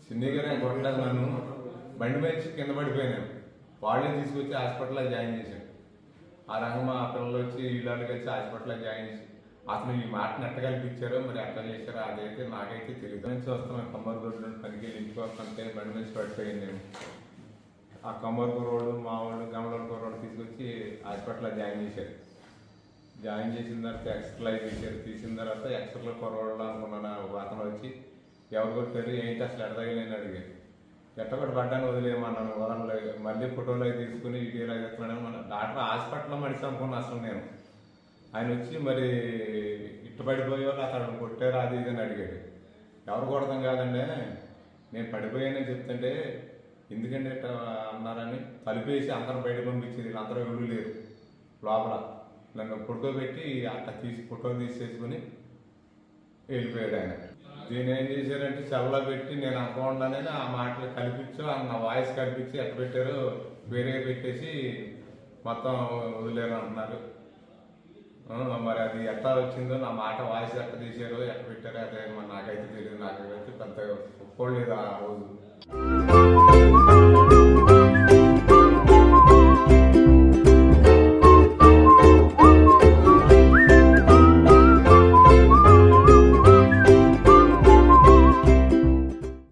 చిన్నగానే కొట్టలేదు, నన్ను బండి మంచి కింద పడిపోయినాను. వాళ్ళే తీసుకొచ్చి హాస్పిటల్లో జాయిన్ చేశాను. ఆ రంగం మా పిల్లలు వచ్చి వీళ్ళు కలిసి హాస్పిటల్లో జాయిన్ చేసి అతను ఈ మాట నెట్ట కల్పించారో మరి ఎట్లా చేశారో అదైతే నాకైతే తెలియదు. నుంచి వస్తున్నాను కమ్మరిగొడ్డు పనికి ఇంటికి వస్తుంటే బండి నుంచి పడిపోయాను నేను. ఆ కమ్మరికూర రోడ్డు మా వాళ్ళు గమలకూర రోడ్డు తీసుకొచ్చి హాస్పిటల్లో జాయిన్ చేశారు. జాయిన్ చేసిన తర్వాత ఎక్స్ట్రా తీశారు. తీసిన తర్వాత ఎక్స్ట్రాలో కొరవాళ్ళు అనుకున్నాను. అతను వచ్చి ఎవరు కొట్టారు ఏంటి అసలు ఎడదగలేని అడిగారు. ఎట్టకొట్టి పడ్డాను వదిలేయమన్నాను. వదలలేదు. మళ్ళీ ఫోటోలు అవి తీసుకుని వీడియోలు అవి ఎత్తున్నాను. మన డాక్టర్ హాస్పిటల్లో మనిషి అనుకున్నాను అసలు నేను. ఆయన వచ్చి మరి ఇష్టపడిపోయే వాళ్ళు అతను కొట్టారు అది ఇది అని అడిగాడు. ఎవరు కొడతాం కాదండి, నేను పడిపోయానని చెప్తుంటే ఎందుకంటే ఇట్లా అన్నారని తలుపేసి అందరం బయట పంపించింది. వీళ్ళందరూ ఎవరు లేరు లోపల. నన్ను పడుకోబెట్టి అట్లా ఫోటో తీసేసుకుని వెళ్ళిపోయాడు ఆయన. దీని ఏం చేశారంటే సెల్లో పెట్టి నేను అనుకోండానే ఆ మాటలు కల్పించు నా వాయిస్ కల్పించి ఎట్ట పెట్టారు వేరే పెట్టేసి మొత్తం వదిలేరు అంటున్నారు. మరి అది ఎట్లా వచ్చిందో నా మాట వాయిస్ ఎట్ట తీసారో ఎట్ట పెట్టారో అదే నాకైతే తెలియదు. నాకైతే పెద్ద ఒప్పుకోలేదు ఆ రోజు.